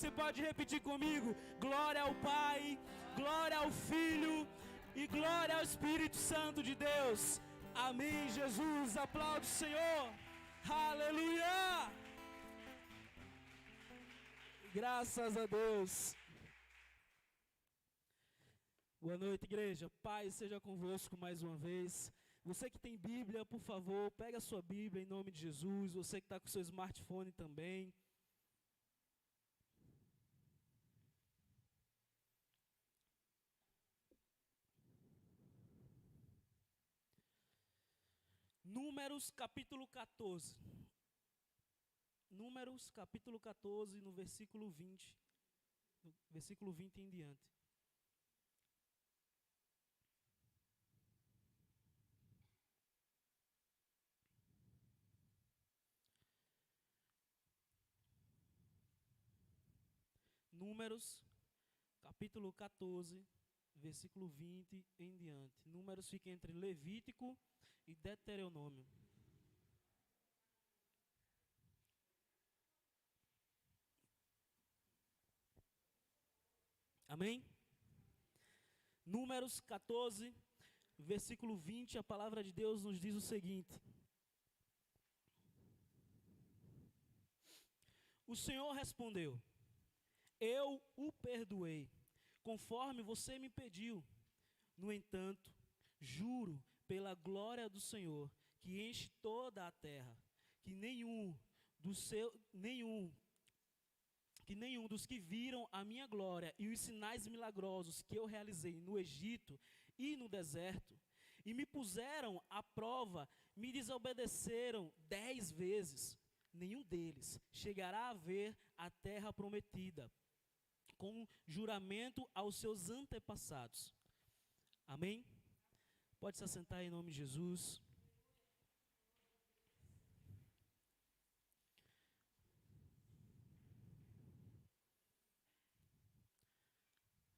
Você pode repetir comigo? Glória ao Pai, glória ao Filho e glória ao Espírito Santo de Deus. Amém, Jesus. Aplaude o Senhor. Aleluia. Graças a Deus. Boa noite, igreja. Paz seja convosco mais uma vez. Você que tem Bíblia, por favor, pega a sua Bíblia em nome de Jesus. Você que está com o seu smartphone também. Números capítulo 14. Números capítulo 14, no versículo 20. No versículo 20 em diante. Números, capítulo 14, versículo 20 em diante. Números fica entre Levítico e Deuteronômio. Amém? Números 14, versículo 20, a palavra de Deus nos diz o seguinte: O Senhor respondeu: Eu o perdoei, conforme você me pediu. No entanto, juro pela glória do Senhor, que enche toda a terra, que nenhum dos que viram a minha glória e os sinais milagrosos que eu realizei no Egito e no deserto, e me puseram à prova, me desobedeceram 10 vezes, nenhum deles chegará a ver a terra prometida, com juramento aos seus antepassados. Amém? Pode se assentar em nome de Jesus.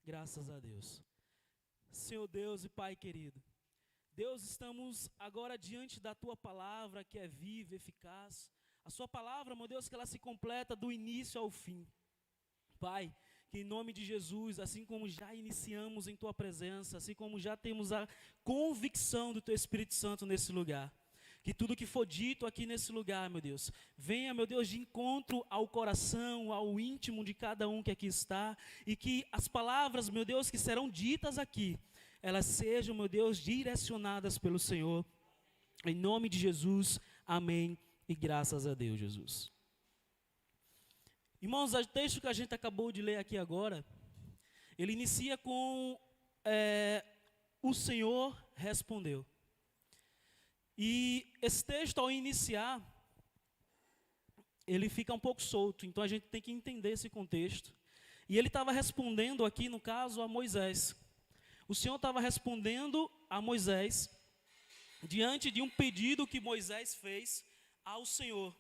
Graças a Deus. Senhor Deus e Pai querido, Deus, estamos agora diante da Tua palavra que é viva, eficaz. A Sua palavra, meu Deus, que ela se completa do início ao fim. Pai, que em nome de Jesus, assim como já iniciamos em Tua presença, assim como já temos a convicção do Teu Espírito Santo nesse lugar, que tudo que for dito aqui nesse lugar, meu Deus, venha, meu Deus, de encontro ao coração, ao íntimo de cada um que aqui está, e que as palavras, meu Deus, que serão ditas aqui, elas sejam, meu Deus, direcionadas pelo Senhor. Em nome de Jesus, amém, e graças a Deus, Jesus. Irmãos, o texto que a gente acabou de ler aqui agora, ele inicia com o Senhor respondeu. E esse texto, ao iniciar, ele fica um pouco solto, então a gente tem que entender esse contexto. E ele estava respondendo aqui, no caso, a Moisés. O Senhor estava respondendo a Moisés, diante de um pedido que Moisés fez ao Senhor,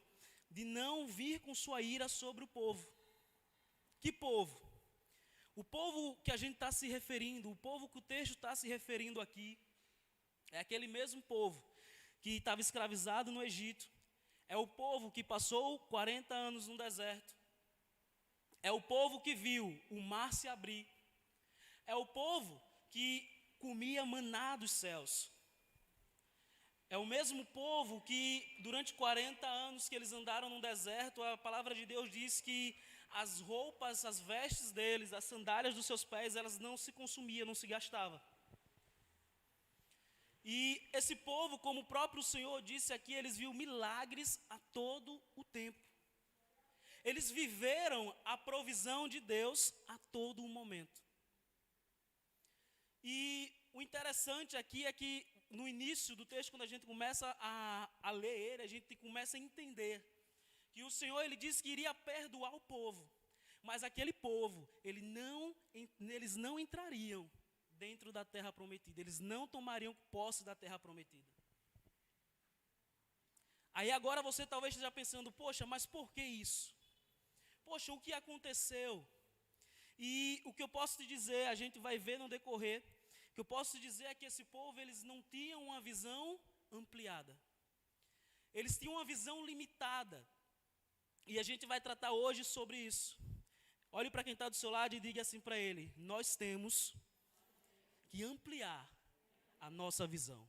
de não vir com sua ira sobre o povo. Que povo? O povo que a gente está se referindo, o povo que o texto está se referindo aqui, é aquele mesmo povo que estava escravizado no Egito. É o povo que passou 40 anos no deserto. É o povo que viu o mar se abrir. É o povo que comia maná dos céus. É o mesmo povo que durante 40 anos que eles andaram no deserto, a palavra de Deus diz que as roupas, as vestes deles, as sandálias dos seus pés, elas não se consumiam, não se gastavam. E esse povo, como o próprio Senhor disse aqui, eles viram milagres a todo o tempo. Eles viveram a provisão de Deus a todo o momento. E o interessante aqui é que no início do texto, quando a gente começa a ler ele, a gente começa a entender que o Senhor, ele disse que iria perdoar o povo, mas aquele povo, eles não entrariam dentro da terra prometida, eles não tomariam posse da terra prometida. Aí agora você talvez esteja pensando, poxa, mas por que isso? Poxa, o que aconteceu? E o que eu posso te dizer, a gente vai ver no decorrer, o que eu posso te dizer é que esse povo, eles não tinham uma visão ampliada. Eles tinham uma visão limitada. E a gente vai tratar hoje sobre isso. Olhe para quem está do seu lado e diga assim para ele: nós temos que ampliar a nossa visão.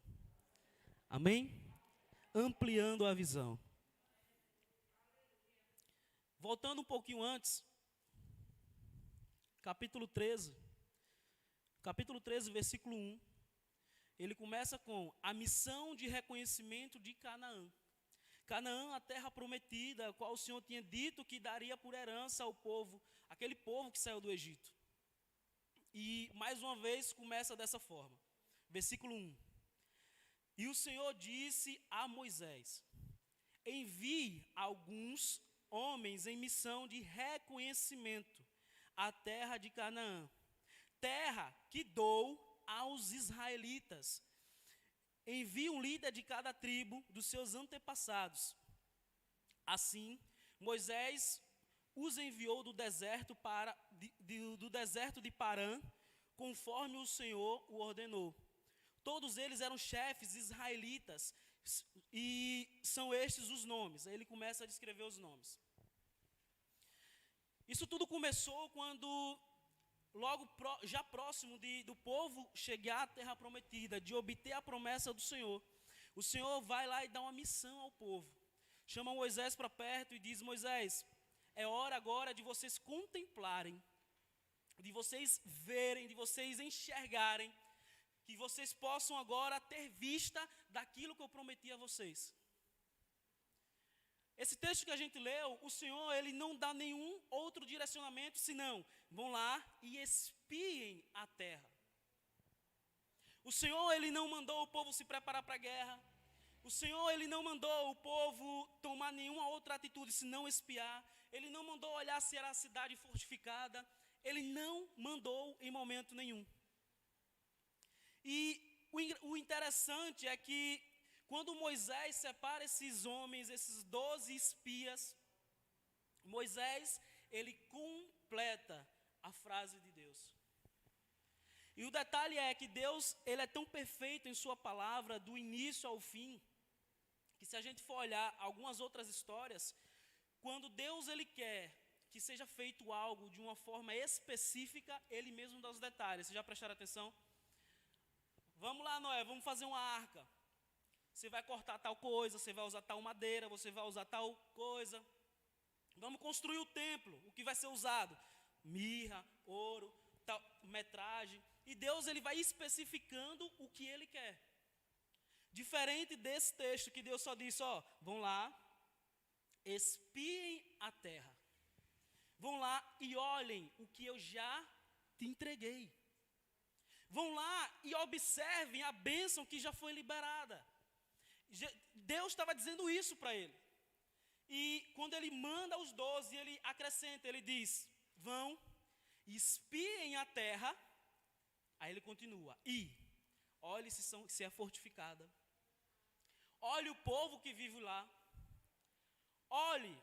Amém? Ampliando a visão. Voltando um pouquinho antes, capítulo 13, versículo 1, ele começa com a missão de reconhecimento de Canaã. Canaã, a terra prometida, a qual o Senhor tinha dito que daria por herança ao povo, aquele povo que saiu do Egito. E, mais uma vez, começa dessa forma. Versículo 1. E o Senhor disse a Moisés: envie alguns homens em missão de reconhecimento à terra de Canaã, terra que dou aos israelitas. Envie um líder de cada tribo dos seus antepassados. Assim, Moisés os enviou do deserto de Parã, conforme o Senhor o ordenou. Todos eles eram chefes israelitas, e são estes os nomes. Aí ele começa a descrever os nomes. Isso tudo começou quando, já próximo do povo chegar à terra prometida, de obter a promessa do Senhor, o Senhor vai lá e dá uma missão ao povo. Chama Moisés para perto e diz: Moisés, é hora agora de vocês contemplarem, de vocês verem, de vocês enxergarem, que vocês possam agora ter vista daquilo que eu prometi a vocês. Esse texto que a gente leu, o Senhor, ele não dá nenhum outro direcionamento, senão, vão lá e espiem a terra. O Senhor, ele não mandou o povo se preparar para a guerra. O Senhor, ele não mandou o povo tomar nenhuma outra atitude, senão espiar. Ele não mandou olhar se era a cidade fortificada. Ele não mandou em momento nenhum. E o interessante é que, quando Moisés separa esses homens, esses 12 espias, Moisés, ele completa a frase de Deus. E o detalhe é que Deus, ele é tão perfeito em sua palavra, do início ao fim, que se a gente for olhar algumas outras histórias, quando Deus, ele quer que seja feito algo de uma forma específica, ele mesmo dá os detalhes. Vocês já prestaram atenção? Vamos lá, Noé, vamos fazer uma arca. Você vai cortar tal coisa, você vai usar tal madeira, você vai usar tal coisa. Vamos construir o templo, o que vai ser usado? Mirra, ouro, tal, metragem. E Deus, ele vai especificando o que ele quer. Diferente desse texto que Deus só disse: ó, vão lá, espiem a terra. Vão lá e olhem o que eu já te entreguei. Vão lá e observem a bênção que já foi liberada. Deus estava dizendo isso para ele. E quando ele manda os 12, ele acrescenta, ele diz: vão, espiem a terra. Aí ele continua: e olhe se é fortificada. Olhe o povo que vive lá. Olhe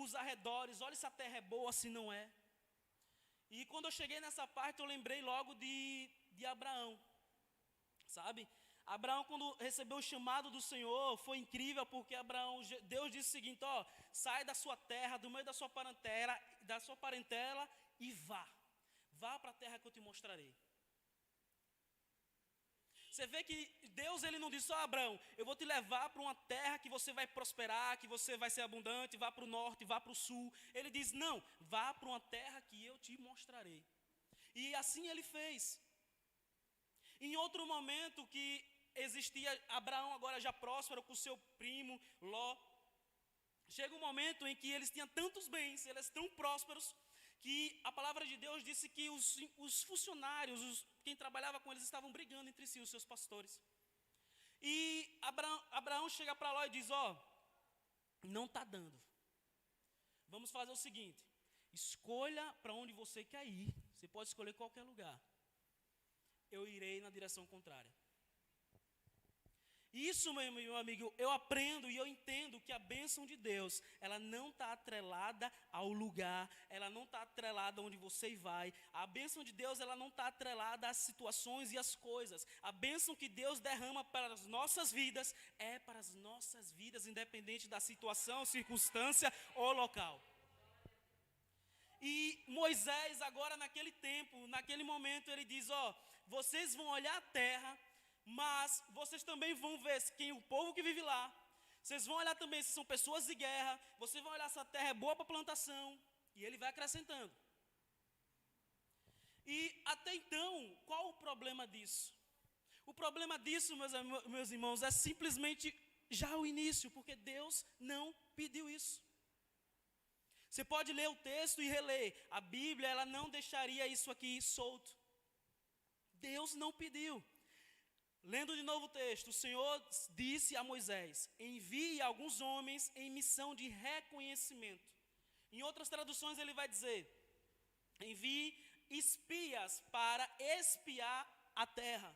os arredores, olhe se a terra é boa, se não é. E quando eu cheguei nessa parte, eu lembrei logo de Abraão, sabe? Abraão, quando recebeu o chamado do Senhor, foi incrível, porque Deus disse o seguinte: ó, sai da sua terra, do meio da sua parentela e vá para a terra que eu te mostrarei. Você vê que Deus, ele não disse: ó, Abraão, eu vou te levar para uma terra que você vai prosperar, que você vai ser abundante, vá para o norte, vá para o sul. Ele diz: não, vá para uma terra que eu te mostrarei. E assim ele fez. Em outro momento que existia Abraão agora já próspero com seu primo Ló, chega um momento em que eles tinham tantos bens, eles tão prósperos, que a palavra de Deus disse que os funcionários, quem trabalhava com eles, estavam brigando entre si, os seus pastores. E Abraão chega para Ló e diz: ó, não está dando. Vamos fazer o seguinte: escolha para onde você quer ir. Você pode escolher qualquer lugar. Eu irei na direção contrária. Isso, meu amigo, eu aprendo e eu entendo que a bênção de Deus, ela não está atrelada ao lugar, ela não está atrelada onde você vai. A bênção de Deus, ela não está atrelada às situações e às coisas. A bênção que Deus derrama para as nossas vidas é para as nossas vidas, independente da situação, circunstância ou local. E Moisés, agora naquele tempo, naquele momento, ele diz, vocês vão olhar a terra, mas vocês também vão ver quem o povo que vive lá. Vocês vão olhar também se são pessoas de guerra. Vocês vão olhar se a terra é boa para plantação. E ele vai acrescentando. E até então, qual o problema disso? O problema disso, meus irmãos, é simplesmente já o início, porque Deus não pediu isso. Você pode ler o texto e reler. A Bíblia, ela não deixaria isso aqui solto. Deus não pediu. Lendo de novo o texto, o Senhor disse a Moisés, envie alguns homens em missão de reconhecimento. Em outras traduções ele vai dizer, envie espias para espiar a terra.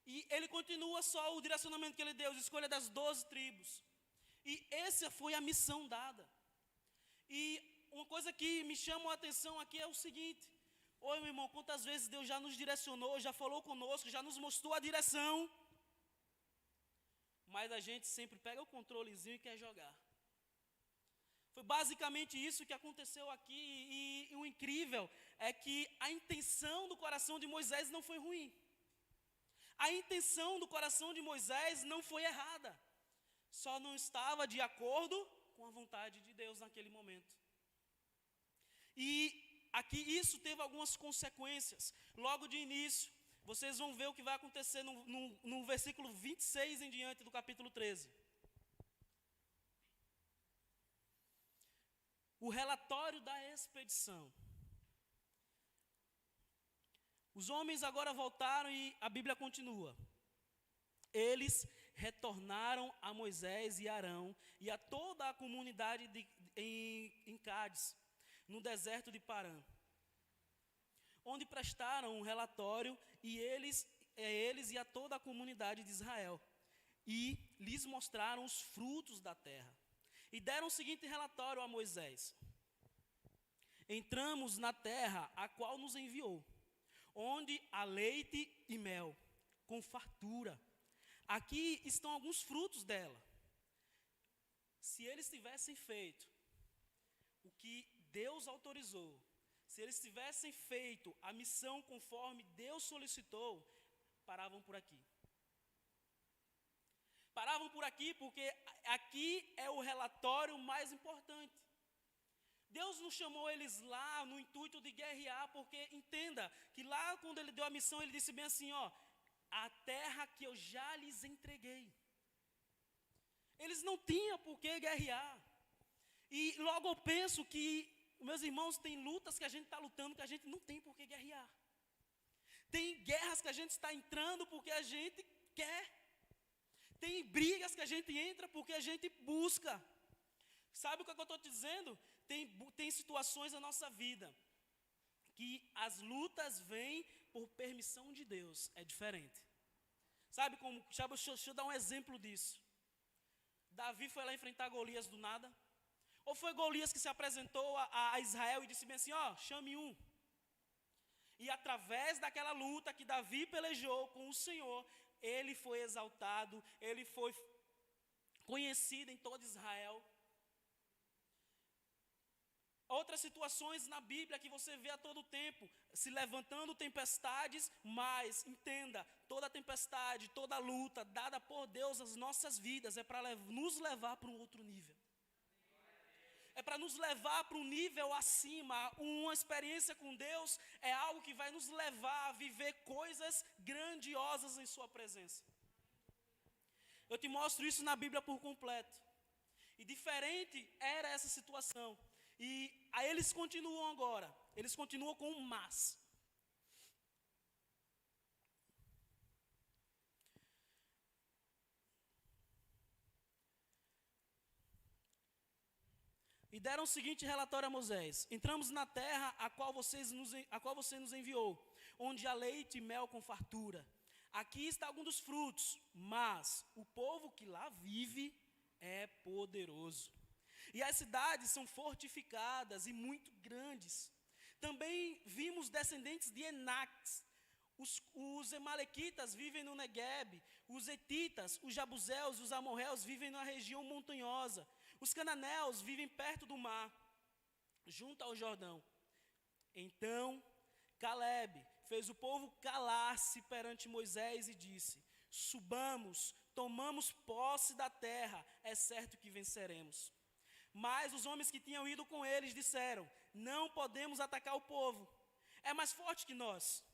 E ele continua só o direcionamento que ele deu, a escolha das 12 tribos. E essa foi a missão dada. E uma coisa que me chama a atenção aqui é o seguinte, oi, meu irmão, quantas vezes Deus já nos direcionou, já falou conosco, já nos mostrou a direção, mas a gente sempre pega o controlezinho e quer jogar. Foi basicamente isso que aconteceu aqui, e o incrível é que a intenção do coração de Moisés não foi ruim. A intenção do coração de Moisés não foi errada, só não estava de acordo com a vontade de Deus naquele momento. E aqui isso teve algumas consequências. Logo de início, vocês vão ver o que vai acontecer no versículo 26 em diante do capítulo 13. O relatório da expedição. Os homens agora voltaram e a Bíblia continua. Eles retornaram a Moisés e Arão e a toda a comunidade em Cádiz, no deserto de Parã, onde prestaram um relatório eles e a toda a comunidade de Israel, e lhes mostraram os frutos da terra. E deram o seguinte relatório a Moisés: entramos na terra a qual nos enviou, onde há leite e mel, com fartura. Aqui estão alguns frutos dela. Se eles tivessem feito o que Deus autorizou, se eles tivessem feito a missão conforme Deus solicitou, paravam por aqui. Paravam por aqui porque aqui é o relatório mais importante. Deus não chamou eles lá no intuito de guerrear, porque entenda que lá quando ele deu a missão, ele disse bem assim, a terra que eu já lhes entreguei. Eles não tinham por que guerrear. E logo eu penso que, meus irmãos, tem lutas que a gente está lutando que a gente não tem por que guerrear. Tem guerras que a gente está entrando porque a gente quer. Tem brigas que a gente entra porque a gente busca. Sabe o que eu estou te dizendo? Tem situações na nossa vida que as lutas vêm por permissão de Deus. É diferente. Sabe como? Deixa eu dar um exemplo disso. Davi foi lá enfrentar Golias do nada? Ou foi Golias que se apresentou a Israel e disse bem assim, chame um. E através daquela luta que Davi pelejou com o Senhor, ele foi exaltado, ele foi conhecido em todo Israel. Outras situações na Bíblia que você vê a todo tempo, se levantando tempestades, mas entenda, toda tempestade, toda luta dada por Deus nas nossas vidas é para nos levar para um outro nível. É para nos levar para um nível acima. Uma experiência com Deus é algo que vai nos levar a viver coisas grandiosas em sua presença. Eu te mostro isso na Bíblia por completo. E diferente era essa situação. E aí eles continuam agora. Eles continuam com um mas. E deram o seguinte relatório a Moisés: entramos na terra a qual você nos enviou, onde há leite e mel com fartura. Aqui está algum dos frutos, mas o povo que lá vive é poderoso. E as cidades são fortificadas e muito grandes. Também vimos descendentes de Enaques. Os Amalequitas vivem no Neguebe, os Hetitas, os Jabuseus e os Amorreus vivem na região montanhosa. Os cananeus vivem perto do mar. junto ao Jordão. Então Calebe fez o povo calar-se perante Moisés e disse: subamos, tomamos posse da terra, é certo que venceremos. Mas os homens que tinham ido com eles disseram: não podemos atacar o povo, é mais forte que nós.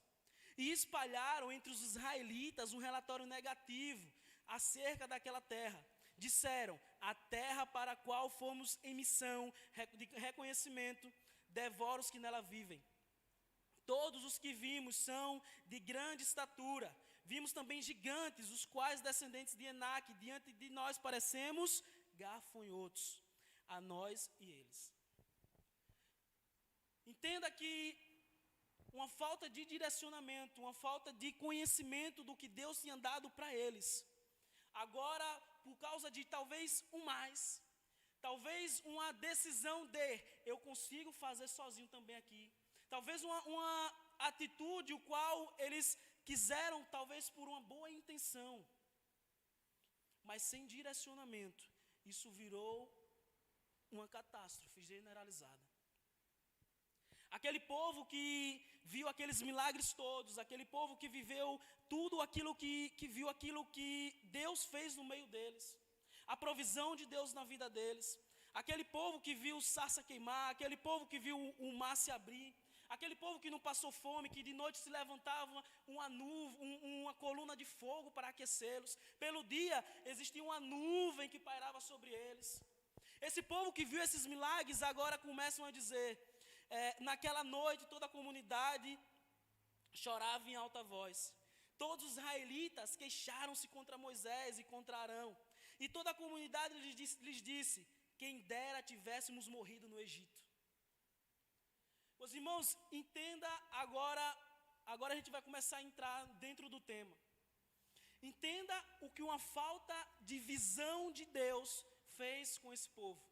E espalharam entre os israelitas um relatório negativo acerca daquela terra. Disseram: a terra para a qual fomos em missão de reconhecimento devora os que nela vivem. Todos os que vimos são de grande estatura. Vimos também gigantes, os quais descendentes de Enaque, diante de nós parecemos gafanhotos, a nós e eles. Entenda que uma falta de direcionamento, uma falta de conhecimento do que Deus tinha dado para eles. Agora, por causa de talvez um mais, talvez uma decisão de eu consigo fazer sozinho também aqui. Talvez uma atitude o qual eles quiseram, talvez por uma boa intenção, mas sem direcionamento, isso virou uma catástrofe generalizada. Aquele povo que viu aqueles milagres todos, aquele povo que viveu tudo aquilo que viu aquilo que Deus fez no meio deles, a provisão de Deus na vida deles, aquele povo que viu sarça queimar, aquele povo que viu o mar se abrir, aquele povo que não passou fome, que de noite se levantava uma nuvem, uma coluna de fogo para aquecê-los, pelo dia existia uma nuvem que pairava sobre eles. Esse povo que viu esses milagres agora começam a dizer, naquela noite toda a comunidade chorava em alta voz. Todos os israelitas queixaram-se contra Moisés e contra Arão. E toda a comunidade lhes disse: quem dera tivéssemos morrido no Egito. Meus irmãos, entenda agora a gente vai começar a entrar dentro do tema. Entenda o que uma falta de visão de Deus fez com esse povo.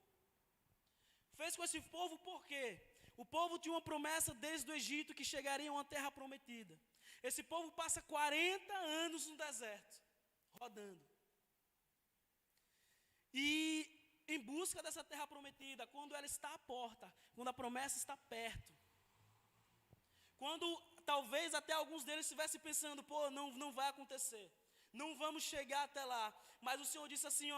Fez com esse povo por quê? O povo tinha uma promessa desde o Egito que chegaria a uma terra prometida. Esse povo passa 40 anos no deserto, rodando. E em busca dessa terra prometida, quando ela está à porta, quando a promessa está perto, quando talvez até alguns deles estivessem pensando, não vai acontecer, não vamos chegar até lá, mas o Senhor disse assim,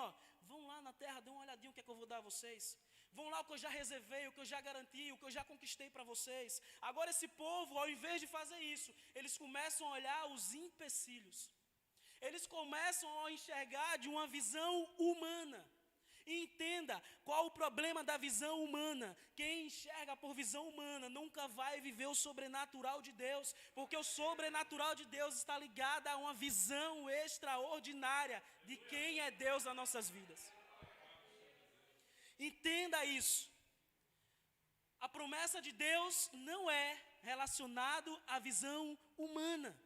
vão lá na terra, dê uma olhadinha o que é que eu vou dar a vocês, vão lá o que eu já reservei, o que eu já garanti, o que eu já conquistei para vocês. Agora esse povo, ao invés de fazer isso, eles começam a olhar os empecilhos, eles começam a enxergar de uma visão humana. E entenda qual o problema da visão humana. Quem enxerga por visão humana nunca vai viver o sobrenatural de Deus, porque o sobrenatural de Deus está ligado a uma visão extraordinária de quem é Deus nas nossas vidas. Entenda isso. A promessa de Deus não é relacionado à visão humana.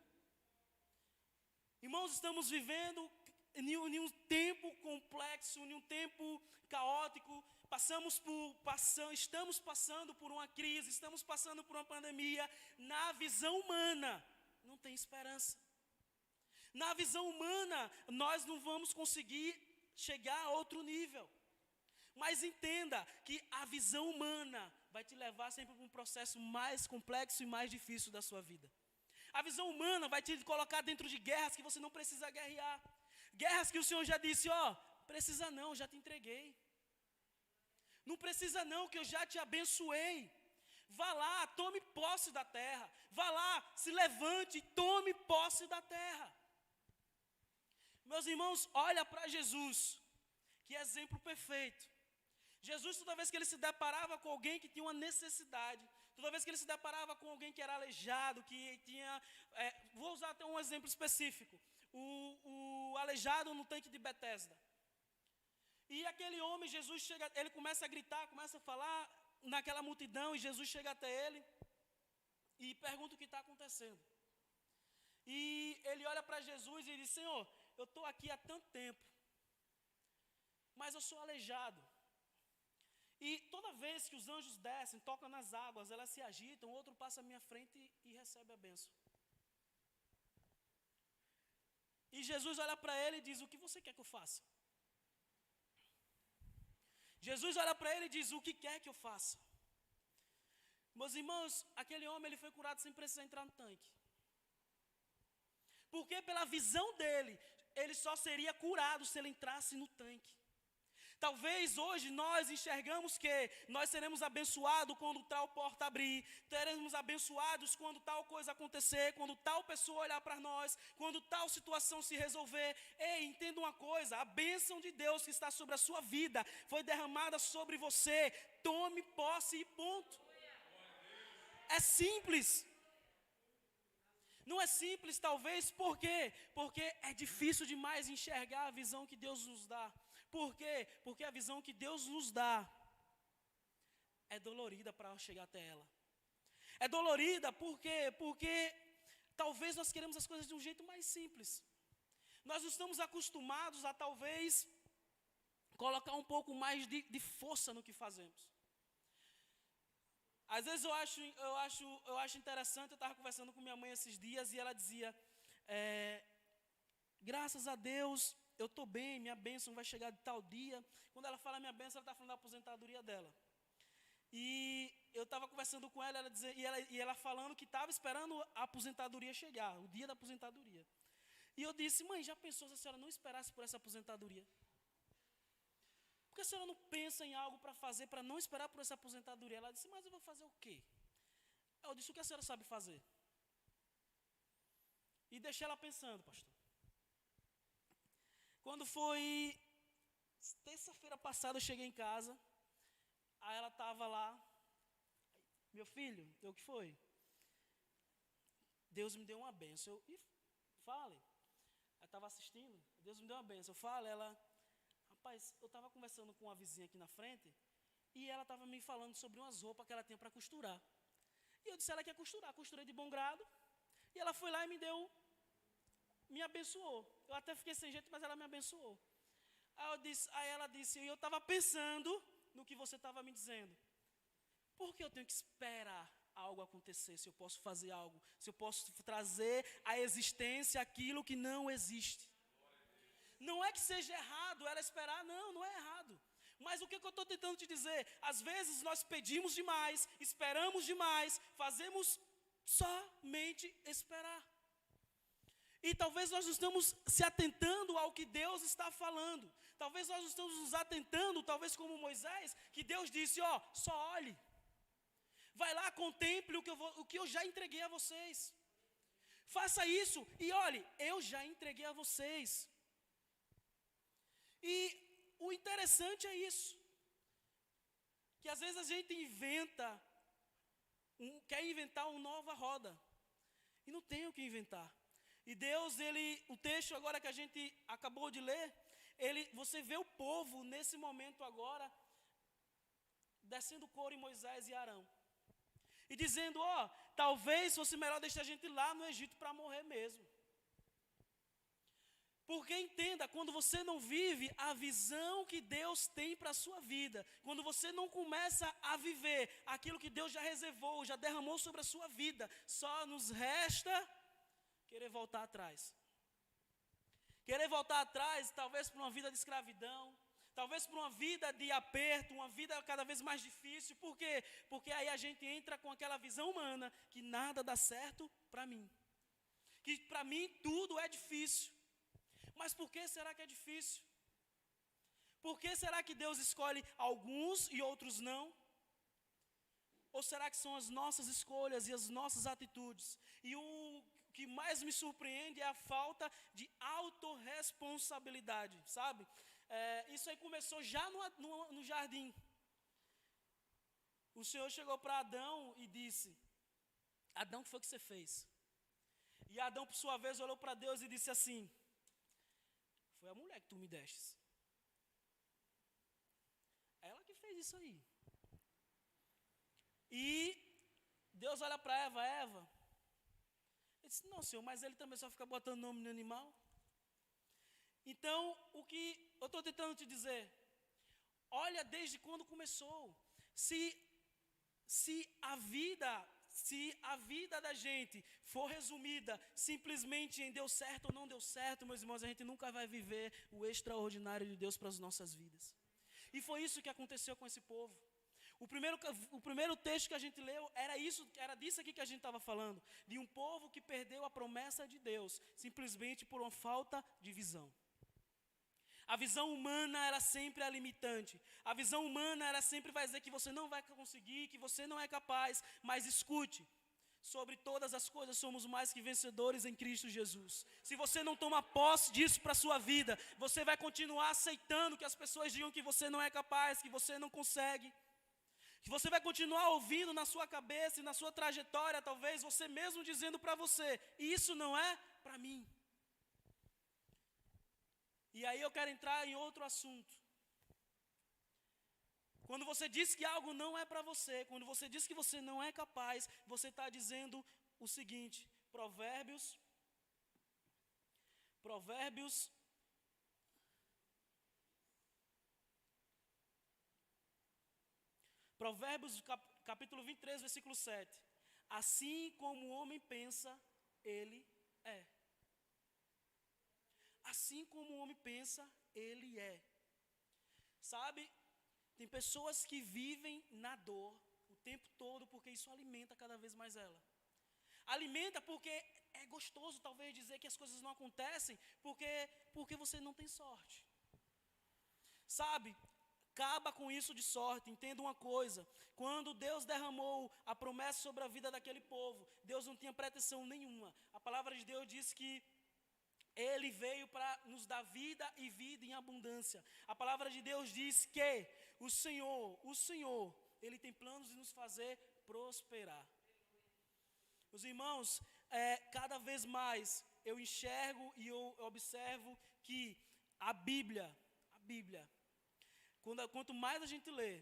Irmãos, estamos vivendo em um tempo complexo, em um tempo caótico, estamos passando por uma crise, estamos passando por uma pandemia. Na visão humana, não tem esperança. Na visão humana, nós não vamos conseguir chegar a outro nível. Mas entenda que a visão humana vai te levar sempre para um processo mais complexo e mais difícil da sua vida. A visão humana vai te colocar dentro de guerras que você não precisa guerrear. Guerras que o Senhor já disse, precisa não, já te entreguei. Não precisa não, que eu já te abençoei. Vá lá, tome posse da terra. Vá lá, se levante e tome posse da terra. Meus irmãos, olha para Jesus, que exemplo perfeito. Jesus, toda vez que ele se deparava com alguém que tinha uma necessidade, toda vez que ele se deparava com alguém que era aleijado, que tinha... vou usar até um exemplo específico. O aleijado no tanque de Betesda. E aquele homem, Jesus chega, ele começa a gritar, começa a falar naquela multidão, e Jesus chega até ele e pergunta o que está acontecendo. E ele olha para Jesus e diz, Senhor, eu estou aqui há tanto tempo, mas eu sou aleijado. E toda vez que os anjos descem, tocam nas águas, elas se agitam, outro passa à minha frente e recebe a bênção. E Jesus olha para ele e diz, o que você quer que eu faça? Jesus olha para ele e diz, o que quer que eu faça? Meus irmãos, aquele homem ele foi curado sem precisar entrar no tanque. Porque pela visão dele, ele só seria curado se ele entrasse no tanque. Talvez hoje nós enxergamos que nós seremos abençoados quando tal porta abrir, seremos abençoados quando tal coisa acontecer, quando tal pessoa olhar para nós, quando tal situação se resolver. Ei, entenda uma coisa, a bênção de Deus que está sobre a sua vida foi derramada sobre você. Tome posse e ponto. É simples. Não é simples talvez, por quê? Porque é difícil demais enxergar a visão que Deus nos dá. Por quê? Porque a visão que Deus nos dá é dolorida para chegar até ela. É dolorida por quê? Porque talvez nós queremos as coisas de um jeito mais simples. Nós não estamos acostumados a talvez colocar um pouco mais de força no que fazemos. Às vezes eu acho interessante, eu estava conversando com minha mãe esses dias e ela dizia, graças a Deus, eu estou bem, minha bênção vai chegar de tal dia. Quando ela fala minha bênção, ela está falando da aposentadoria dela. E eu estava conversando com ela, e ela falando que estava esperando a aposentadoria chegar, o dia da aposentadoria. E eu disse, mãe, já pensou se a senhora não esperasse por essa aposentadoria? Por que a senhora não pensa em algo para fazer, para não esperar por essa aposentadoria? Ela disse, mas eu vou fazer o quê? Eu disse, o que a senhora sabe fazer? E deixei ela pensando, pastor. Quando foi terça-feira passada, eu cheguei em casa, aí ela estava lá, meu filho, o que foi? Deus me deu uma bênção. Fale. Ela estava assistindo, Deus me deu uma bênção. Rapaz, eu estava conversando com uma vizinha aqui na frente, e ela estava me falando sobre umas roupas que ela tinha para costurar. E eu disse, ela quer costurar, costurei de bom grado, e ela foi lá e me abençoou. Eu até fiquei sem jeito, mas ela me abençoou. Aí ela disse, e eu estava pensando no que você estava me dizendo. Por que eu tenho que esperar algo acontecer, se eu posso fazer algo, se eu posso trazer à existência aquilo que não existe? Não é que seja errado ela esperar, não é errado. Mas o que eu estou tentando te dizer? Às vezes nós pedimos demais, esperamos demais, fazemos somente esperar. E talvez nós não estamos se atentando ao que Deus está falando. Talvez nós não estamos nos atentando, talvez como Moisés, que Deus disse, só olhe. Vai lá, contemple o que eu já entreguei a vocês. Faça isso e olhe, eu já entreguei a vocês. E o interessante é isso. Que às vezes a gente quer inventar uma nova roda. E não tem o que inventar. E Deus, o texto agora que a gente acabou de ler, você vê o povo nesse momento agora, descendo couro em Moisés e Arão. E dizendo, talvez fosse melhor deixar a gente lá no Egito para morrer mesmo. Porque entenda, quando você não vive a visão que Deus tem para a sua vida, quando você não começa a viver aquilo que Deus já reservou, já derramou sobre a sua vida, só nos resta querer voltar atrás. Querer voltar atrás, talvez para uma vida de escravidão, talvez para uma vida de aperto, uma vida cada vez mais difícil. Por quê? Porque aí a gente entra com aquela visão humana que nada dá certo para mim. Que para mim tudo é difícil. Mas por que será que é difícil? Por que será que Deus escolhe alguns e outros não? Ou será que são as nossas escolhas e as nossas atitudes? E o que mais me surpreende é a falta de autorresponsabilidade, sabe? Isso aí começou já no jardim. O Senhor chegou para Adão e disse, Adão, o que foi que você fez? E Adão, por sua vez, olhou para Deus e disse assim, foi a mulher que tu me destes. Ela que fez isso aí. E Deus olha para Eva, ele disse, não, Senhor, mas ele também só fica botando nome no animal. Então, o que eu estou tentando te dizer, olha desde quando começou. Se a vida da gente for resumida simplesmente em deu certo ou não deu certo, meus irmãos, a gente nunca vai viver o extraordinário de Deus para as nossas vidas. E foi isso que aconteceu com esse povo. O primeiro texto que a gente leu era disso aqui que a gente estava falando, de um povo que perdeu a promessa de Deus, simplesmente por uma falta de visão. A visão humana, ela sempre é limitante. A visão humana, ela sempre vai dizer que você não vai conseguir, que você não é capaz, mas escute. Sobre todas as coisas somos mais que vencedores em Cristo Jesus. Se você não toma posse disso para a sua vida, você vai continuar aceitando que as pessoas digam que você não é capaz, que você não consegue. Que você vai continuar ouvindo na sua cabeça e na sua trajetória, talvez você mesmo dizendo para você, isso não é para mim. E aí eu quero entrar em outro assunto. Quando você diz que algo não é para você, quando você diz que você não é capaz, você está dizendo o seguinte, Provérbios capítulo 23, versículo 7. Assim como o homem pensa, ele é. Assim como o homem pensa, ele é. Sabe, tem pessoas que vivem na dor o tempo todo, porque isso alimenta cada vez mais ela. Alimenta porque é gostoso talvez dizer que as coisas não acontecem, porque você não tem sorte. Sabe, acaba com isso de sorte, entenda uma coisa, quando Deus derramou a promessa sobre a vida daquele povo, Deus não tinha pretensão nenhuma. A palavra de Deus diz que Ele veio para nos dar vida e vida em abundância. A palavra de Deus diz que o Senhor, Ele tem planos de nos fazer prosperar. Os irmãos, cada vez mais eu enxergo e eu observo que a Bíblia, quanto mais a gente lê,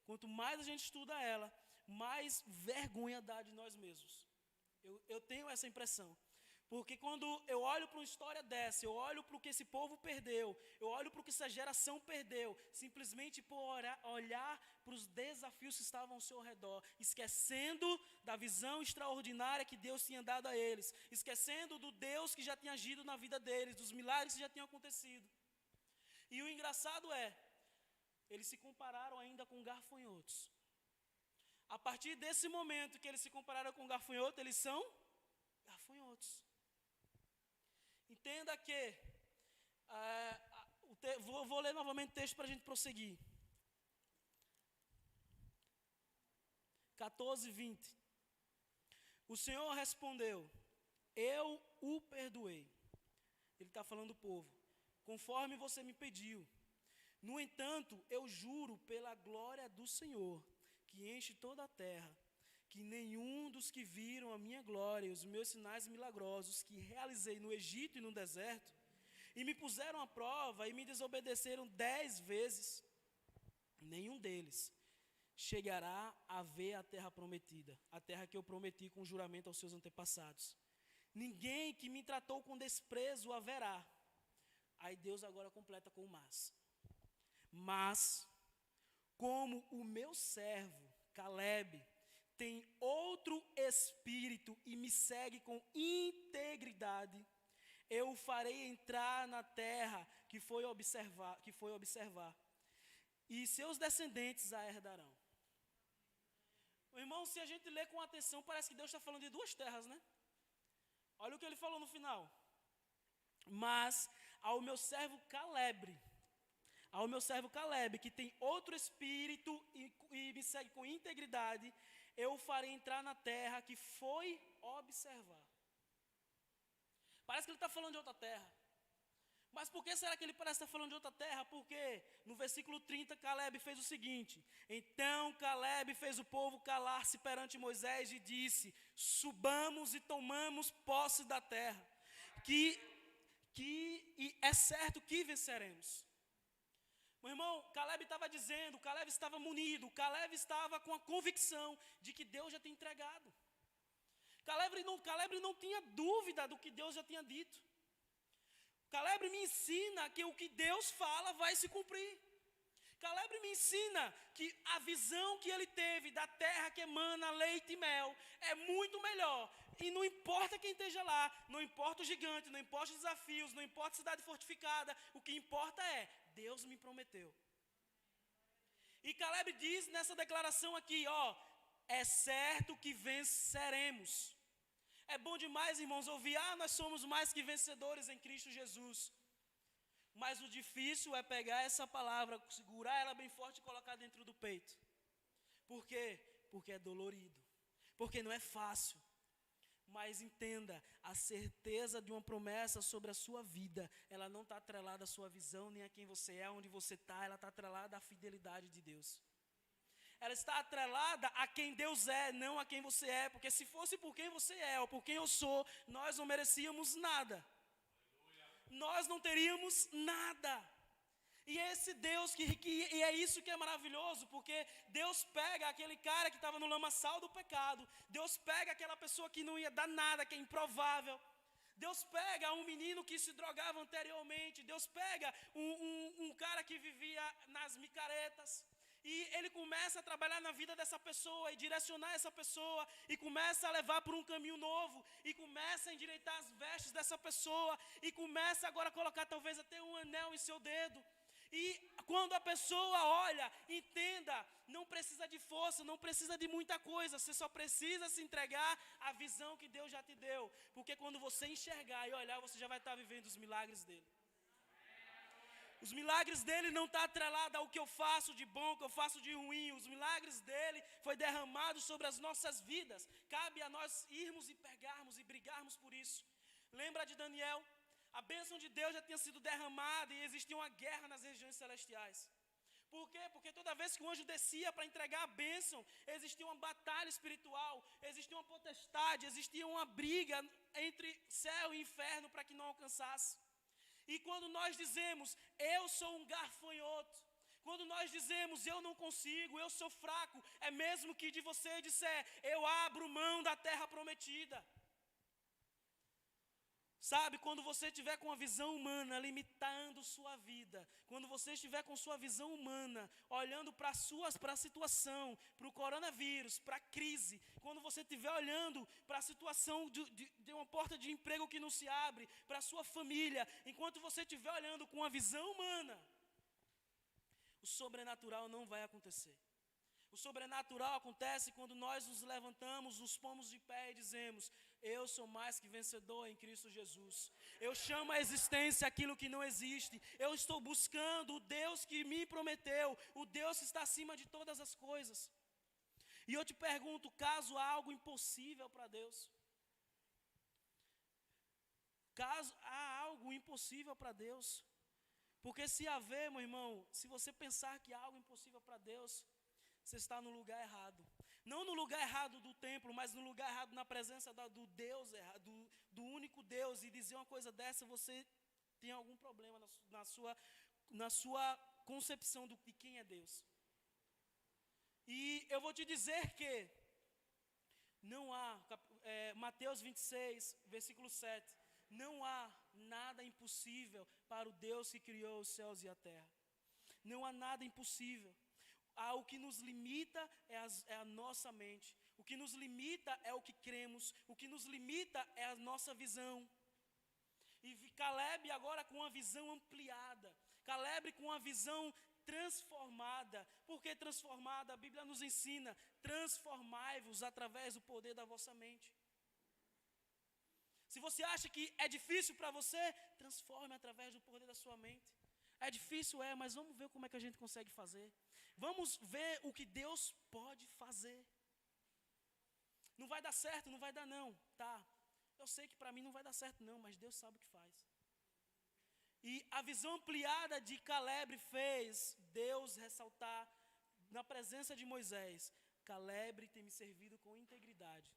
quanto mais a gente estuda ela, mais vergonha dá de nós mesmos. Eu tenho essa impressão. Porque quando eu olho para uma história dessa, eu olho para o que esse povo perdeu, eu olho para o que essa geração perdeu, simplesmente por olhar para os desafios que estavam ao seu redor, esquecendo da visão extraordinária que Deus tinha dado a eles, esquecendo do Deus que já tinha agido na vida deles, dos milagres que já tinham acontecido. E o engraçado eles se compararam ainda com gafanhotos. A partir desse momento que eles se compararam com gafanhotos, eles são gafanhotos. Entenda que, vou ler novamente o texto para a gente prosseguir. 14, 20. O Senhor respondeu, eu o perdoei. Ele está falando do povo. Conforme você me pediu. No entanto, eu juro pela glória do Senhor, que enche toda a terra, que nenhum dos que viram a minha glória e os meus sinais milagrosos que realizei no Egito e no deserto, e me puseram à prova e me desobedeceram 10 vezes, nenhum deles chegará a ver a terra prometida, a terra que eu prometi com juramento aos seus antepassados. Ninguém que me tratou com desprezo haverá. Aí Deus agora completa com o mas. Mas, como o meu servo, Caleb, tem outro espírito e me segue com integridade, eu o farei entrar na terra que foi observar, e seus descendentes a herdarão. Irmão, se a gente ler com atenção, parece que Deus está falando de duas terras, né? Olha o que ele falou no final. Mas ao meu servo Caleb, que tem outro espírito e me segue com integridade, eu o farei entrar na terra que foi observar. Parece que ele está falando de outra terra. Mas por que será que ele parece estar falando de outra terra? Porque no versículo 30, Caleb fez o seguinte. Então Caleb fez o povo calar-se perante Moisés e disse, subamos e tomamos posse da terra, e é certo que venceremos. Meu irmão, Caleb estava dizendo, Caleb estava munido, Caleb estava com a convicção de que Deus já tinha entregado. Caleb não tinha dúvida do que Deus já tinha dito. Caleb me ensina que o que Deus fala vai se cumprir. Caleb me ensina que a visão que ele teve da terra que emana leite e mel é muito melhor. E não importa quem esteja lá, não importa o gigante, não importa os desafios, não importa a cidade fortificada, o que importa é, Deus me prometeu. E Caleb diz nessa declaração aqui, ó, é certo que venceremos. É bom demais, irmãos, ouvir, nós somos mais que vencedores em Cristo Jesus. Mas o difícil é pegar essa palavra, segurar ela bem forte e colocar dentro do peito. Por quê? Porque é dolorido. Porque não é fácil. Mas entenda, a certeza de uma promessa sobre a sua vida, ela não está atrelada à sua visão, nem a quem você é, onde você está, ela está atrelada à fidelidade de Deus. Ela está atrelada a quem Deus é, não a quem você é, porque se fosse por quem você é, ou por quem eu sou, nós não merecíamos nada. Nós não teríamos nada. E esse Deus, e é isso que é maravilhoso, porque Deus pega aquele cara que estava no lamaçal do pecado, Deus pega aquela pessoa que não ia dar nada, que é improvável, Deus pega um menino que se drogava anteriormente, Deus pega um cara que vivia nas micaretas, e Ele começa a trabalhar na vida dessa pessoa, e direcionar essa pessoa, e começa a levar por um caminho novo, e começa a endireitar as vestes dessa pessoa, e começa agora a colocar talvez até um anel em seu dedo. E quando a pessoa olha, entenda, não precisa de força, não precisa de muita coisa, você só precisa se entregar à visão que Deus já te deu, porque quando você enxergar e olhar, você já vai estar vivendo os milagres dele. Os milagres dele não estão atrelados ao que eu faço de bom, que eu faço de ruim. Os milagres dele foi derramado sobre as nossas vidas. Cabe a nós irmos e pegarmos e brigarmos por isso. Lembra de Daniel? A bênção de Deus já tinha sido derramada e existia uma guerra nas regiões celestiais. Por quê? Porque toda vez que o anjo descia para entregar a bênção, existia uma batalha espiritual, existia uma potestade, existia uma briga entre céu e inferno para que não alcançasse. E quando nós dizemos, eu sou um gafanhoto, quando nós dizemos, eu não consigo, eu sou fraco, é mesmo que de você disser, eu abro mão da terra prometida. Sabe, quando você estiver com a visão humana limitando sua vida, quando você estiver com sua visão humana, olhando para a situação, para o coronavírus, para a crise, quando você estiver olhando para a situação de uma porta de emprego que não se abre, para a sua família, enquanto você estiver olhando com a visão humana, o sobrenatural não vai acontecer. O sobrenatural acontece quando nós nos levantamos, nos pomos de pé e dizemos, eu sou mais que vencedor em Cristo Jesus. Eu chamo à existência aquilo que não existe. Eu estou buscando o Deus que me prometeu, o Deus que está acima de todas as coisas. E eu te pergunto, caso há algo impossível para Deus? Caso há algo impossível para Deus? Porque se haver, meu irmão, se você pensar que há algo impossível para Deus, você está no lugar errado. Não no lugar errado do templo, mas no lugar errado na presença do Deus, do único Deus. E dizer uma coisa dessa, você tem algum problema na sua concepção de quem é Deus. E eu vou te dizer que não há, Mateus 26, versículo 7, não há nada impossível para o Deus que criou os céus e a terra. Não há nada impossível. O que nos limita é a nossa mente. O que nos limita é o que cremos. O que nos limita é a nossa visão. E Caleb agora com uma visão ampliada. Caleb com uma visão transformada. Por que transformada? A Bíblia nos ensina, transformai-vos através do poder da vossa mente. Se você acha que é difícil para você, transforme através do poder da sua mente. É difícil, mas vamos ver como é que a gente consegue fazer. Vamos ver o que Deus pode fazer. Não vai dar certo, não vai dar não, tá? Eu sei que para mim não vai dar certo não, mas Deus sabe o que faz. E a visão ampliada de Caleb fez Deus ressaltar na presença de Moisés, Caleb tem me servido com integridade.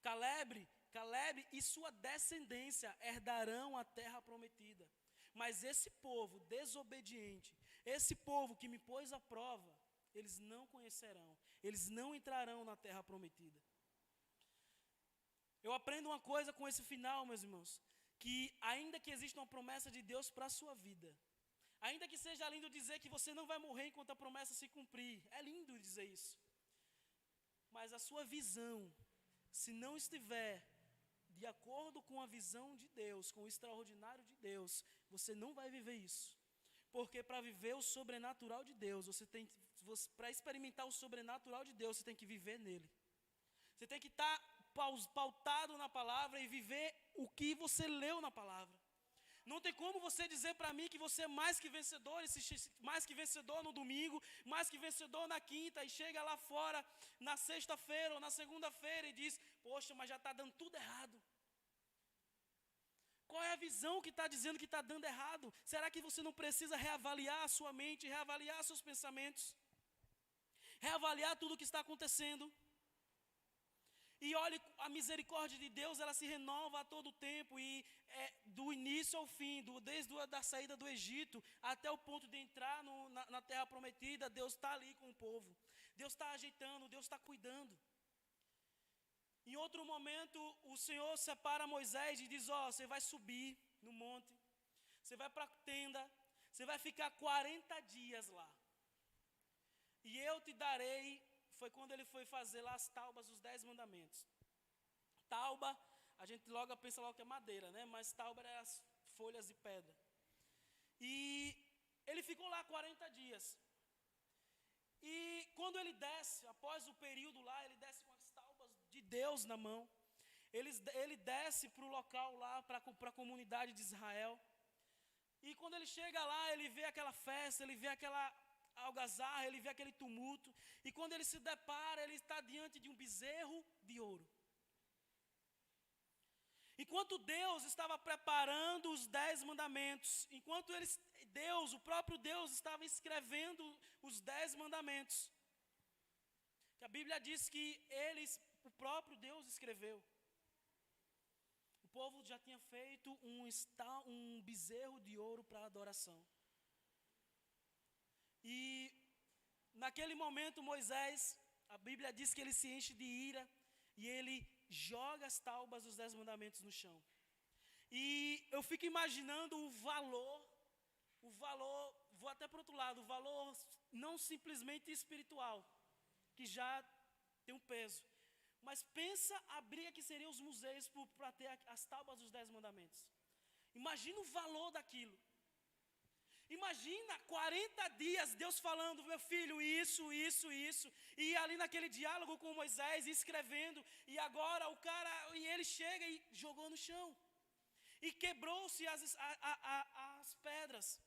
Caleb e sua descendência herdarão a terra prometida. Mas esse povo desobediente, esse povo que me pôs à prova, eles não conhecerão, eles não entrarão na terra prometida. Eu aprendo uma coisa com esse final, meus irmãos, que ainda que exista uma promessa de Deus para a sua vida, ainda que seja lindo dizer que você não vai morrer enquanto a promessa se cumprir, é lindo dizer isso, mas a sua visão, se não estiver de acordo com a visão de Deus, com o extraordinário de Deus, você não vai viver isso. Porque para viver o sobrenatural de Deus, para experimentar o sobrenatural de Deus, você tem que viver nele. Você tem que estar pautado na palavra e viver o que você leu na palavra. Não tem como você dizer para mim que você é mais que vencedor, mais que vencedor no domingo, mais que vencedor na quinta, e chega lá fora na sexta-feira ou na segunda-feira e diz, poxa, mas já está dando tudo errado. Qual é a visão que está dizendo que está dando errado? Será que você não precisa reavaliar a sua mente, reavaliar seus pensamentos? Reavaliar tudo o que está acontecendo? E olhe, a misericórdia de Deus, ela se renova a todo tempo, e do início ao fim, desde a saída do Egito, até o ponto de entrar na terra prometida, Deus está ali com o povo. Deus está ajeitando, Deus está cuidando. Em outro momento, o Senhor separa Moisés e diz, você vai subir no monte, você vai para a tenda, você vai ficar 40 dias lá. E eu te darei, foi quando ele foi fazer lá as taubas, os 10 mandamentos. Tauba, a gente logo pensa logo que é madeira, né? Mas tauba era as folhas de pedra. E ele ficou lá 40 dias. E quando ele desce, após o período lá, ele desce com as taubas de Deus na mão. Ele desce para o local lá, para a comunidade de Israel. E quando ele chega lá, ele vê aquela festa, ele vê aquela algazarra, ele vê aquele tumulto. E quando ele se depara, ele está diante de um bezerro de ouro. Enquanto Deus estava preparando os 10 mandamentos, enquanto o próprio Deus estava escrevendo os 10 mandamentos, que a Bíblia diz que o próprio Deus escreveu. O povo já tinha feito um bezerro de ouro para adoração. E naquele momento Moisés, a Bíblia diz que ele se enche de ira e ele joga as taubas dos 10 mandamentos no chão. E eu fico imaginando o valor, vou até para o outro lado, o valor não simplesmente espiritual, que já tem um peso. Mas pensa a briga que seriam os museus para ter as tábuas dos 10 mandamentos. Imagina o valor daquilo. Imagina 40 dias Deus falando, meu filho, isso. E ali naquele diálogo com Moisés, escrevendo. E agora e ele chega e jogou no chão. E quebrou-se as pedras.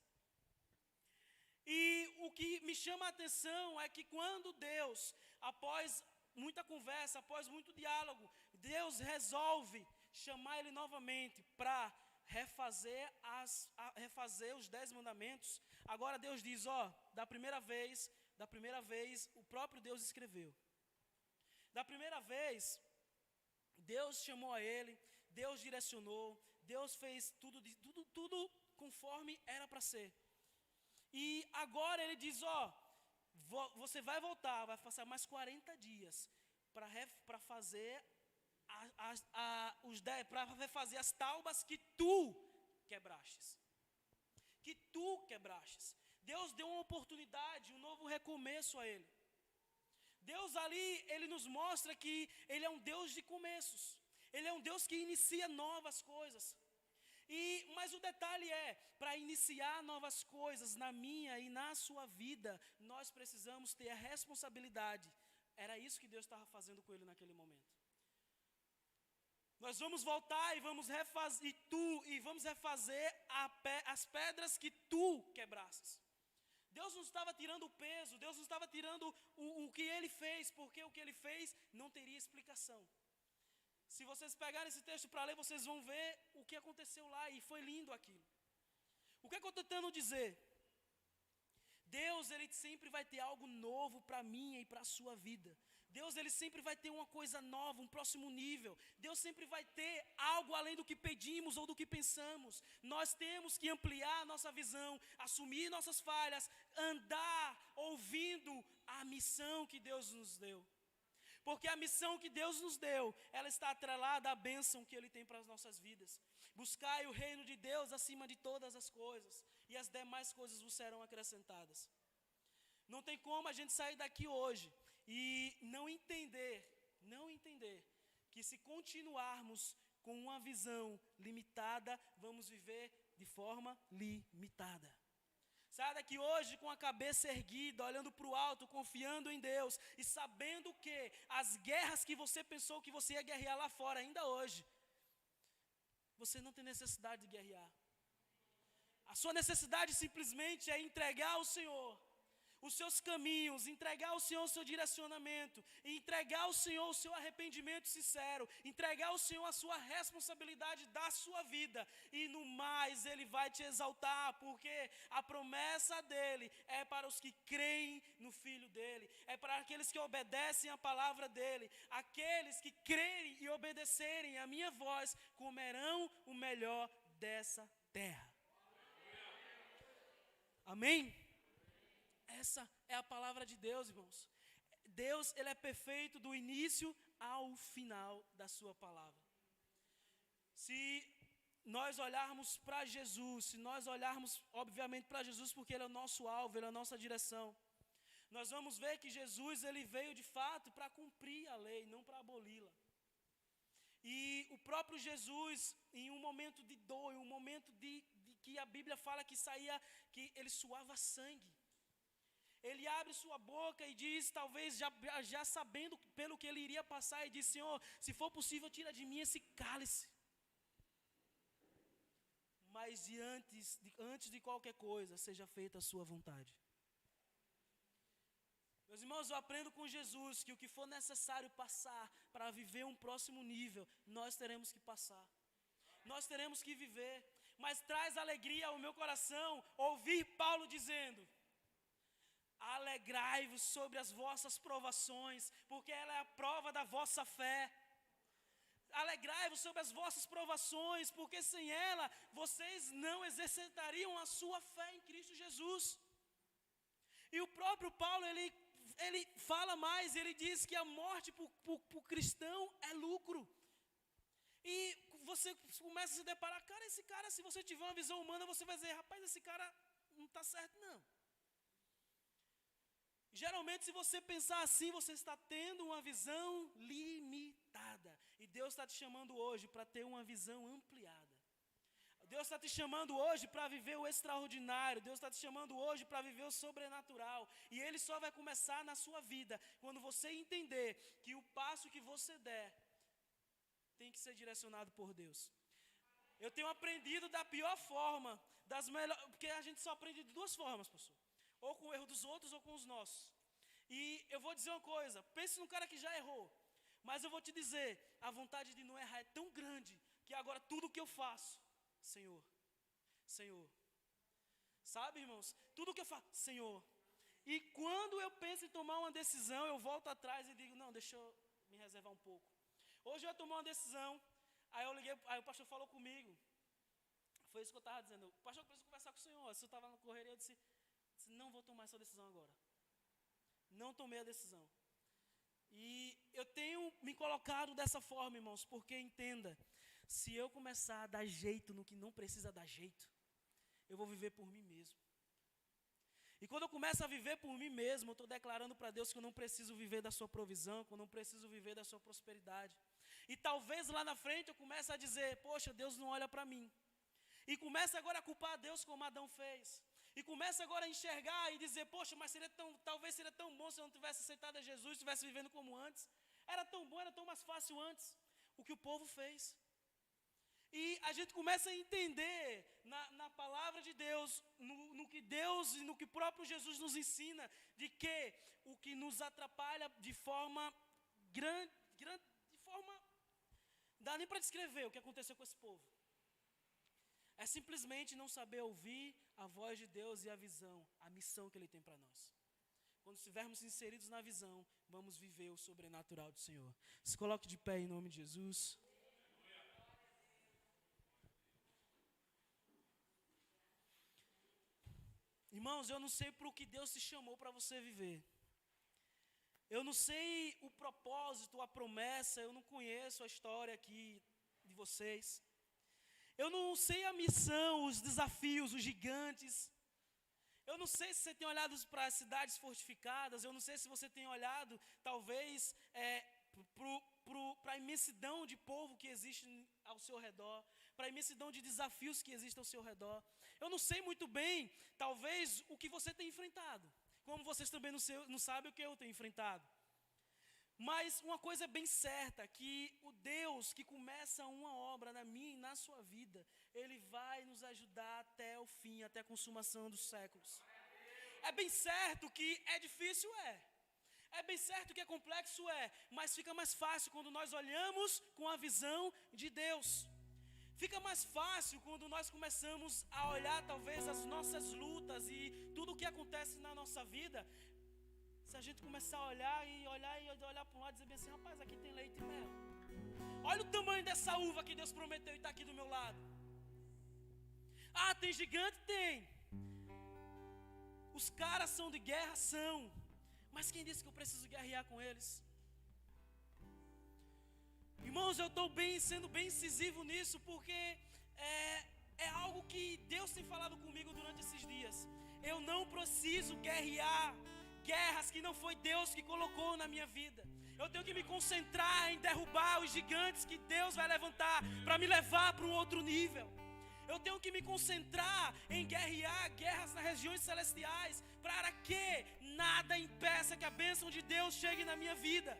E o que me chama a atenção é que quando Deus, após muita conversa, após muito diálogo, Deus resolve chamar ele novamente para refazer os 10 mandamentos. Agora Deus diz, da primeira vez, o próprio Deus escreveu. Da primeira vez, Deus chamou a ele, Deus direcionou, Deus fez tudo conforme era para ser. E agora ele diz, você vai voltar, vai passar mais 40 dias para fazer para refazer as taubas que tu quebrastes. Deus deu uma oportunidade, um novo recomeço a ele. Deus ali, ele nos mostra que ele é um Deus de começos. Ele é um Deus que inicia novas coisas. Mas o detalhe para iniciar novas coisas na minha e na sua vida, nós precisamos ter a responsabilidade. Era isso que Deus estava fazendo com ele naquele momento. Nós vamos voltar e vamos refazer as pedras que tu quebrastes. Deus não estava tirando o peso, Deus não estava tirando o que ele fez, porque o que ele fez não teria explicação. Se vocês pegarem esse texto para ler, vocês vão ver o que aconteceu lá, e foi lindo aquilo. O que eu estou tentando dizer? Deus, ele sempre vai ter algo novo para a minha e para a sua vida. Deus, ele sempre vai ter uma coisa nova, um próximo nível. Deus sempre vai ter algo além do que pedimos ou do que pensamos. Nós temos que ampliar a nossa visão, assumir nossas falhas, andar ouvindo a missão que Deus nos deu. Porque a missão que Deus nos deu, ela está atrelada à bênção que Ele tem para as nossas vidas. Buscai o reino de Deus acima de todas as coisas, e as demais coisas vos serão acrescentadas. Não tem como a gente sair daqui hoje e não entender que se continuarmos com uma visão limitada, vamos viver de forma limitada. Saia daqui hoje com a cabeça erguida, olhando para o alto, confiando em Deus e sabendo que as guerras que você pensou que você ia guerrear lá fora, ainda hoje, você não tem necessidade de guerrear. A sua necessidade simplesmente é entregar ao Senhor os seus caminhos, entregar ao Senhor o seu direcionamento, entregar ao Senhor o seu arrependimento sincero, entregar ao Senhor a sua responsabilidade da sua vida, e no mais Ele vai te exaltar, porque a promessa dEle é para os que creem no Filho dEle, é para aqueles que obedecem a palavra dEle, aqueles que crerem e obedecerem a minha voz, comerão o melhor dessa terra. Amém? Essa é a palavra de Deus, irmãos. Deus, Ele é perfeito do início ao final da sua palavra. Se nós olharmos para Jesus, se nós olharmos, obviamente, para Jesus, porque Ele é o nosso alvo, Ele é a nossa direção, nós vamos ver que Jesus, Ele veio de fato para cumprir a lei, não para aboli-la. E o próprio Jesus, em um momento de dor, em um momento de que a Bíblia fala que que Ele suava sangue, Ele abre sua boca e diz, talvez já sabendo pelo que Ele iria passar, e diz: Senhor, se for possível, tira de mim esse cálice. Mas antes de qualquer coisa, seja feita a sua vontade. Meus irmãos, eu aprendo com Jesus que o que for necessário passar para viver um próximo nível, nós teremos que passar. Nós teremos que viver. Mas traz alegria ao meu coração ouvir Paulo dizendo: alegrai-vos sobre as vossas provações, porque ela é a prova da vossa fé. Alegrai-vos sobre as vossas provações, porque sem ela vocês não exercitariam a sua fé em Cristo Jesus. E o próprio Paulo, ele fala mais, ele diz que a morte para o cristão é lucro. E você começa a se deparar, esse cara, se você tiver uma visão humana, você vai dizer: rapaz, esse cara não está certo não. Geralmente, se você pensar assim, você está tendo uma visão limitada. E Deus está te chamando hoje para ter uma visão ampliada. Deus está te chamando hoje para viver o extraordinário. Deus está te chamando hoje para viver o sobrenatural. E Ele só vai começar na sua vida quando você entender que o passo que você der tem que ser direcionado por Deus. Eu tenho aprendido da pior forma, porque a gente só aprende de duas formas, pastor. Ou com o erro dos outros ou com os nossos. E eu vou dizer uma coisa: pense num cara que já errou, mas eu vou te dizer, a vontade de não errar é tão grande, que agora tudo que eu faço, Senhor, Senhor. Sabe, irmãos, tudo que eu faço, Senhor. E quando eu penso em tomar uma decisão, eu volto atrás e digo: não, deixa eu me reservar um pouco. Hoje eu ia tomar uma decisão, aí eu liguei, aí o pastor falou comigo. Foi isso que eu estava dizendo: pastor, eu preciso conversar com o senhor. Se eu estava na correria, eu disse: não vou tomar essa decisão agora. Não tomei a decisão. E eu tenho me colocado dessa forma, irmãos, porque entenda, se eu começar a dar jeito no que não precisa dar jeito, eu vou viver por mim mesmo. E quando eu começo a viver por mim mesmo, eu estou declarando para Deus que eu não preciso viver da sua provisão, que eu não preciso viver da sua prosperidade. E talvez lá na frente eu comece a dizer: poxa, Deus não olha para mim. E começa agora a culpar a Deus como Adão fez. E começa agora a enxergar e dizer: poxa, mas talvez seria tão bom se eu não tivesse aceitado a Jesus, estivesse vivendo como antes. Era tão bom, era tão mais fácil antes. O que o povo fez. E a gente começa a entender na palavra de Deus, no que Deus e no que o próprio Jesus nos ensina, de que o que nos atrapalha de forma grande, de forma, não dá nem para descrever o que aconteceu com esse povo. É simplesmente não saber ouvir a voz de Deus e a visão, a missão que Ele tem para nós. Quando estivermos inseridos na visão, vamos viver o sobrenatural do Senhor. Se coloque de pé em nome de Jesus. Irmãos, eu não sei para o que Deus te chamou para você viver. Eu não sei o propósito, a promessa, eu não conheço a história aqui de vocês. Eu não sei a missão, os desafios, os gigantes. Eu não sei se você tem olhado para as cidades fortificadas. Eu não sei se você tem olhado, talvez, para a imensidão de povo que existe ao seu redor, para a imensidão de desafios que existem ao seu redor. Eu não sei muito bem, talvez, o que você tem enfrentado, como vocês também não sabem o que eu tenho enfrentado. Mas uma coisa é bem certa, que o Deus que começa uma obra na minha e na sua vida, Ele vai nos ajudar até o fim, até a consumação dos séculos. É bem certo que é difícil, é bem certo que é complexo, mas fica mais fácil quando nós olhamos com a visão de Deus. Fica mais fácil quando nós começamos a olhar talvez as nossas lutas e tudo o que acontece na nossa vida. Se a gente começar a olhar para um lado e dizer bem assim, rapaz, aqui tem leite e mel. Olha o tamanho dessa uva que Deus prometeu e está aqui do meu lado. Ah, tem gigante? Tem. Os caras são de guerra? São. Mas quem disse que eu preciso guerrear com eles? Irmãos, eu estou sendo bem incisivo nisso, porque é algo que Deus tem falado comigo durante esses dias. Eu não preciso guerrear guerras que não foi Deus que colocou na minha vida. Eu tenho que me concentrar em derrubar os gigantes que Deus vai levantar para me levar para um outro nível. Eu tenho que me concentrar em guerrear guerras nas regiões celestiais, para que nada impeça que a bênção de Deus chegue na minha vida.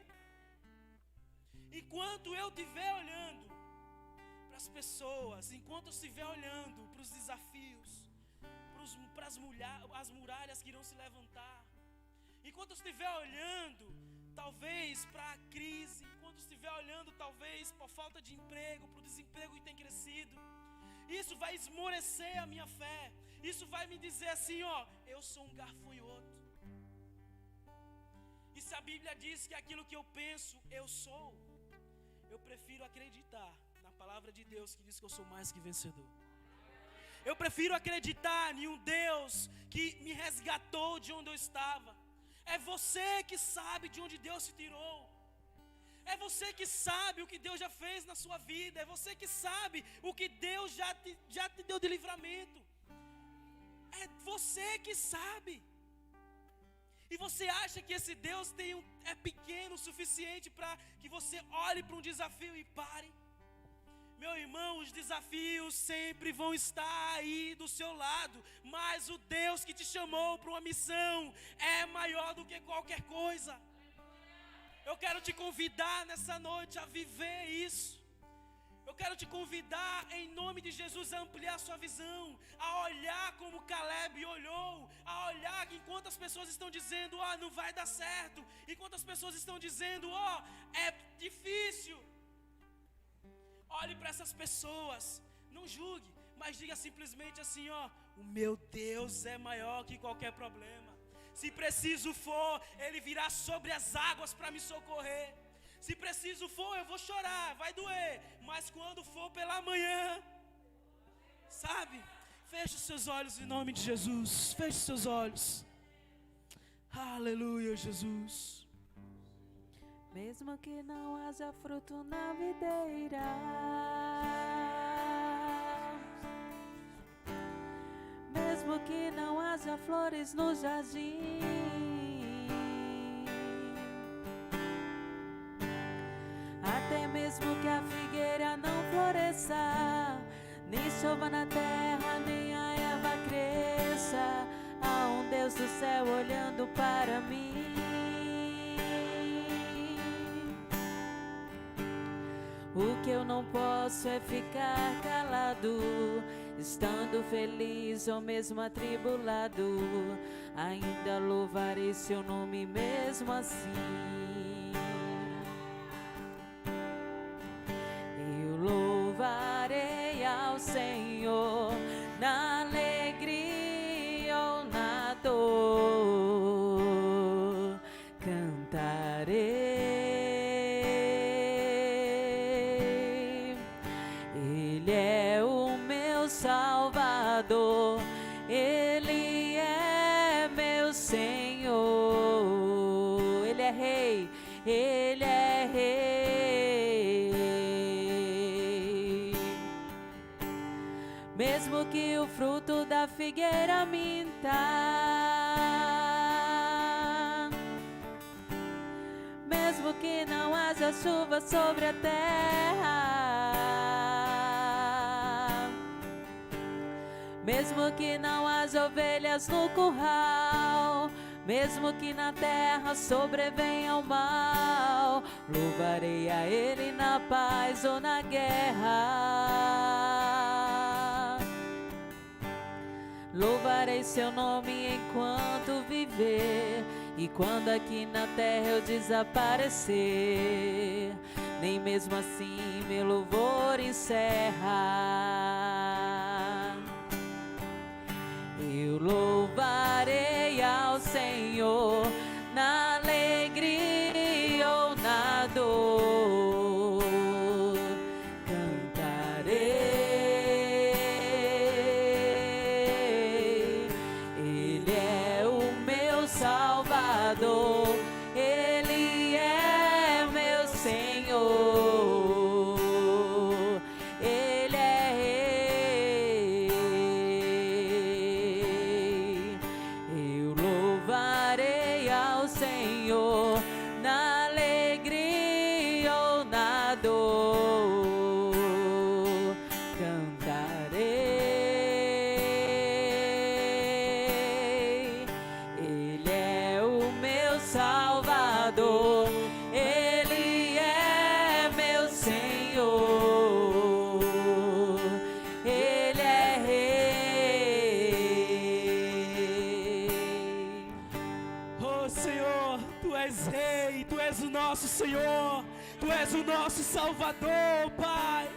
Enquanto eu estiver olhando para as pessoas, enquanto eu estiver olhando para os desafios, para as muralhas que irão se levantar, enquanto eu estiver olhando talvez para a crise, enquanto eu estiver olhando talvez por falta de emprego, para o desemprego que tem crescido, isso vai esmorecer a minha fé. Isso vai me dizer assim, eu sou um gafanhoto. E se a Bíblia diz que aquilo que eu penso, eu sou, eu prefiro acreditar na palavra de Deus que diz que eu sou mais que vencedor. Eu prefiro acreditar em um Deus que me resgatou de onde eu estava. É você que sabe de onde Deus te tirou. É você que sabe o que Deus já fez na sua vida. É você que sabe o que Deus já te deu de livramento. É você que sabe. E você acha que esse Deus é pequeno o suficiente para que você olhe para um desafio e pare? Meu irmão, os desafios sempre vão estar aí do seu lado, mas o Deus que te chamou para uma missão é maior do que qualquer coisa. Eu quero te convidar nessa noite a viver isso. Eu quero te convidar em nome de Jesus a ampliar sua visão, a olhar como Caleb olhou, a olhar que enquanto as pessoas estão dizendo, não vai dar certo, enquanto as pessoas estão dizendo, é difícil. Olhe para essas pessoas, não julgue, mas diga simplesmente assim, o meu Deus é maior que qualquer problema. Se preciso for, Ele virá sobre as águas para me socorrer. Se preciso for, eu vou chorar, vai doer, mas quando for pela manhã, sabe? Feche os seus olhos em nome de Jesus, feche os seus olhos. Aleluia, Jesus. Mesmo que não haja fruto na videira, mesmo que não haja flores no jardim, até mesmo que a figueira não floresça, nem chova na terra, nem a erva cresça, há um Deus do céu olhando para mim. O que eu não posso é ficar calado, estando feliz ou mesmo atribulado, ainda louvarei seu nome mesmo assim. Eu louvarei ao Senhor na alegria ou na dor, cantarei. Ele é o meu Salvador, Ele é meu Senhor, Ele é Rei, Ele é Rei. Mesmo que o fruto da figueira minta, mesmo que não haja chuva sobre a terra, mesmo que não haja ovelhas no curral, mesmo que na terra sobrevenha o mal, louvarei a Ele na paz ou na guerra. Louvarei seu nome enquanto viver, e quando aqui na terra eu desaparecer, nem mesmo assim meu louvor encerra. Eu louvarei ao Senhor na alegria ou na dor, cantarei. Ele é o meu Salvador, Ele é meu Senhor, Ele é Rei. Eu louvarei ao Senhor na alegria ou na dor, cantarei. Ele é o meu Salvador, Ele é meu Senhor, Ele é Rei. Oh Senhor, Tu és Rei, Tu és o nosso Senhor, Tu és o nosso Salvador, Pai.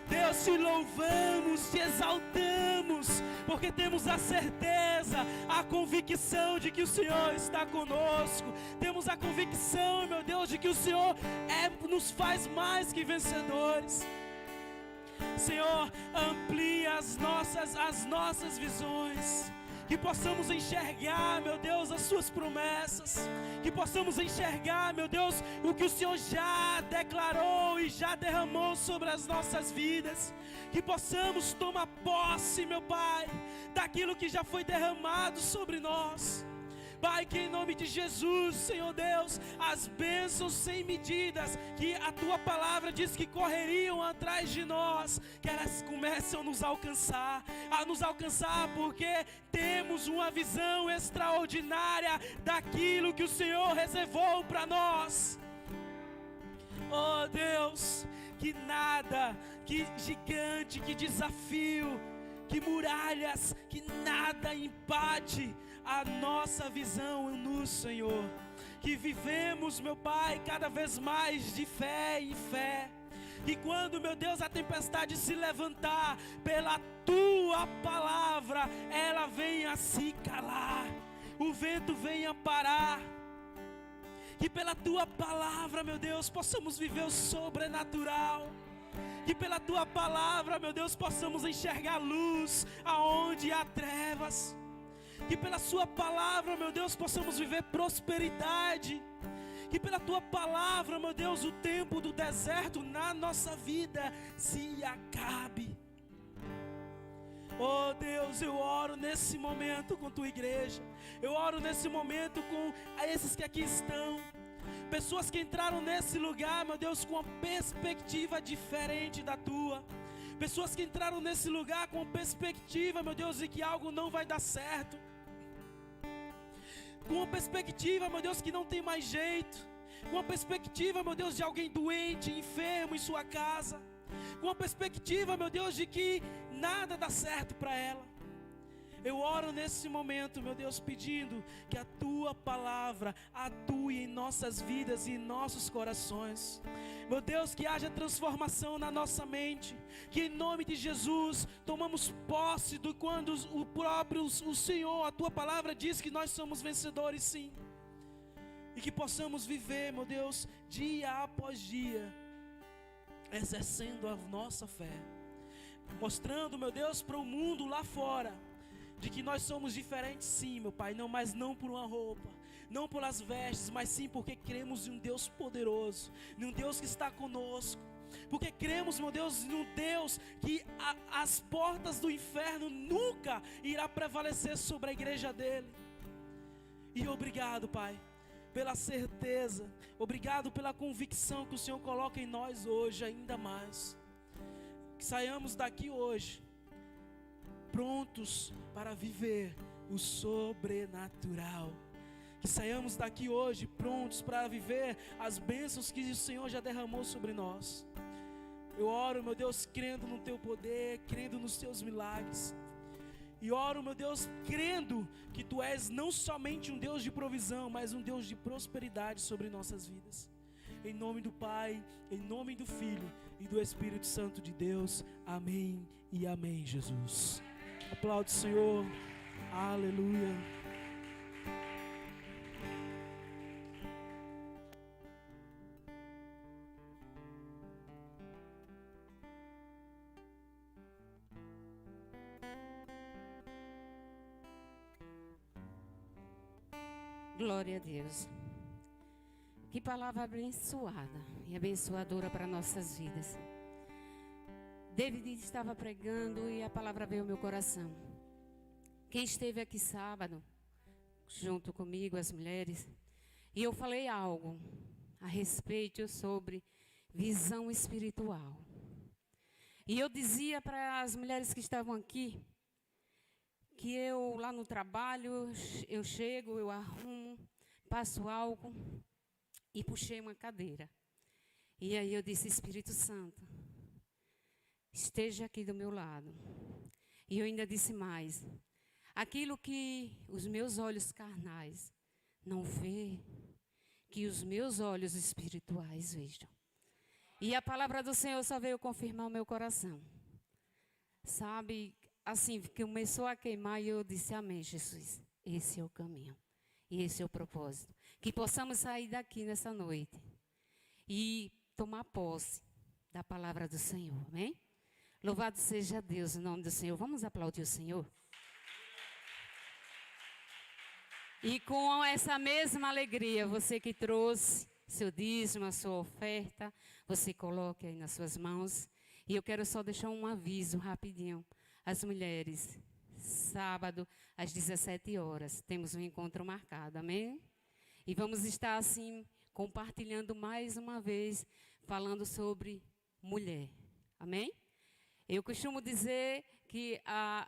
Deus, te louvamos, te exaltamos, porque temos a certeza, a convicção de que o Senhor está conosco. Temos a convicção, meu Deus, de que o Senhor nos faz mais que vencedores. Senhor, amplia as nossas visões, que possamos enxergar, meu Deus, as suas promessas, que possamos enxergar, meu Deus, o que o Senhor já declarou e já derramou sobre as nossas vidas, que possamos tomar posse, meu Pai, daquilo que já foi derramado sobre nós. Pai, que em nome de Jesus, Senhor Deus, as bênçãos sem medidas que a Tua palavra diz que correriam atrás de nós, que elas começam a nos alcançar porque temos uma visão extraordinária daquilo que o Senhor reservou para nós. Oh Deus, que nada, que gigante, que desafio, que muralhas, que nada empate a nossa visão no Senhor, que vivemos, meu Pai, cada vez mais de fé em fé, e quando, meu Deus, a tempestade se levantar, pela Tua palavra, ela venha se calar, o vento venha parar, que pela Tua palavra, meu Deus, possamos viver o sobrenatural, que pela Tua palavra, meu Deus, possamos enxergar luz aonde há trevas, que pela Sua palavra, meu Deus, possamos viver prosperidade, que pela Tua palavra, meu Deus, o tempo do deserto na nossa vida se acabe. Oh Deus, eu oro nesse momento com Tua igreja, eu oro nesse momento com esses que aqui estão, pessoas que entraram nesse lugar, meu Deus, com uma perspectiva diferente da Tua, pessoas que entraram nesse lugar com perspectiva, meu Deus, de que algo não vai dar certo, com uma perspectiva, meu Deus, que não tem mais jeito, com uma perspectiva, meu Deus, de alguém doente, enfermo em sua casa, com uma perspectiva, meu Deus, de que nada dá certo para ela. Eu oro nesse momento, meu Deus, pedindo que a Tua palavra atue em nossas vidas e em nossos corações. Meu Deus, que haja transformação na nossa mente, que em nome de Jesus tomamos posse do quando o Senhor, a Tua palavra diz que nós somos vencedores, sim. E que possamos viver, meu Deus, dia após dia, exercendo a nossa fé, mostrando, meu Deus, para o mundo lá fora, de que nós somos diferentes, sim, meu Pai, mas não por uma roupa, não pelas vestes, mas sim porque cremos em um Deus poderoso, em um Deus que está conosco, porque cremos, meu Deus, em um Deus que as portas do inferno nunca irá prevalecer sobre a igreja dele. E obrigado, Pai, pela certeza, obrigado pela convicção que o Senhor coloca em nós hoje ainda mais. Que saiamos daqui hoje prontos para viver o sobrenatural. Que saiamos daqui hoje prontos para viver as bênçãos que o Senhor já derramou sobre nós. Eu oro, meu Deus, crendo no Teu poder, crendo nos Teus milagres. E oro, meu Deus, crendo que Tu és não somente um Deus de provisão, mas um Deus de prosperidade sobre nossas vidas. Em nome do Pai, em nome do Filho e do Espírito Santo de Deus. Amém e amém, Jesus. Aplaude o Senhor. Aleluia. Glória a Deus. Que palavra abençoada e abençoadora para nossas vidas. David estava pregando e a palavra veio ao meu coração. Quem esteve aqui sábado, junto comigo, as mulheres, e eu falei algo a respeito sobre visão espiritual. E eu dizia para as mulheres que estavam aqui, que eu lá no trabalho, eu chego, eu arrumo, passo álcool e puxei uma cadeira. E aí eu disse, Espírito Santo, esteja aqui do meu lado. E eu ainda disse mais, aquilo que os meus olhos carnais não vê, que os meus olhos espirituais vejam. E a palavra do Senhor só veio confirmar o meu coração. Sabe, assim, começou a queimar e eu disse, amém, Jesus. Esse é o caminho. E esse é o propósito. Que possamos sair daqui nessa noite e tomar posse da palavra do Senhor, amém? Louvado seja Deus em nome do Senhor. Vamos aplaudir o Senhor? E com essa mesma alegria, você que trouxe seu dízimo, a sua oferta, você coloque aí nas suas mãos. E eu quero só deixar um aviso rapidinho. As mulheres, sábado, às 17 horas, temos um encontro marcado, amém? E vamos estar assim, compartilhando mais uma vez, falando sobre mulher, amém? Eu costumo dizer que a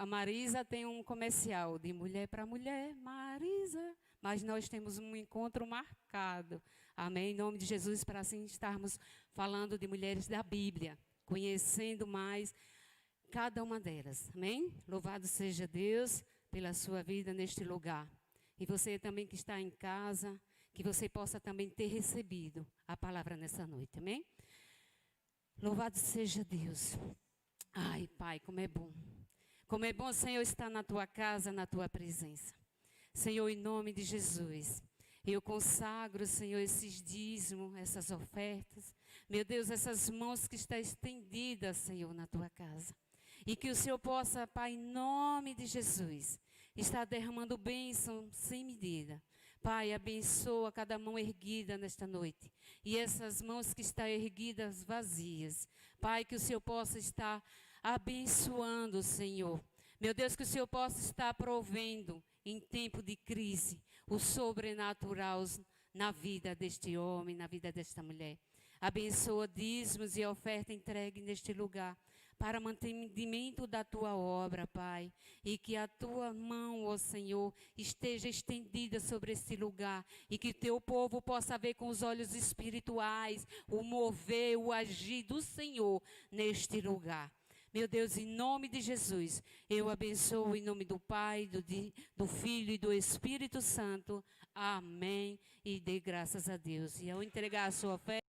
Marisa tem um comercial de mulher para mulher, Marisa, mas nós temos um encontro marcado, amém? Em nome de Jesus, para assim estarmos falando de mulheres da Bíblia, conhecendo mais cada uma delas, amém? Louvado seja Deus pela sua vida neste lugar. E você também que está em casa, que você possa também ter recebido a palavra nessa noite, amém? Louvado seja Deus. Ai, Pai, como é bom. Como é bom, Senhor, estar na tua casa, na tua presença. Senhor, em nome de Jesus, eu consagro, Senhor, esses dízimos, essas ofertas. Meu Deus, essas mãos que estão estendidas, Senhor, na tua casa. E que o Senhor possa, Pai, em nome de Jesus, estar derramando bênção sem medida. Pai, abençoa cada mão erguida nesta noite. E essas mãos que estão erguidas vazias. Pai, que o Senhor possa estar abençoando, Senhor. Meu Deus, que o Senhor possa estar provendo em tempo de crise o sobrenatural na vida deste homem, na vida desta mulher. Abençoa dízimos e oferta entregue neste lugar, para mantenimento da tua obra, Pai, e que a tua mão, ó Senhor, esteja estendida sobre esse lugar, e que teu povo possa ver com os olhos espirituais o mover, o agir do Senhor neste lugar. Meu Deus, em nome de Jesus, eu abençoo em nome do Pai, do Filho e do Espírito Santo. Amém. E dê graças a Deus. E ao entregar a sua fé,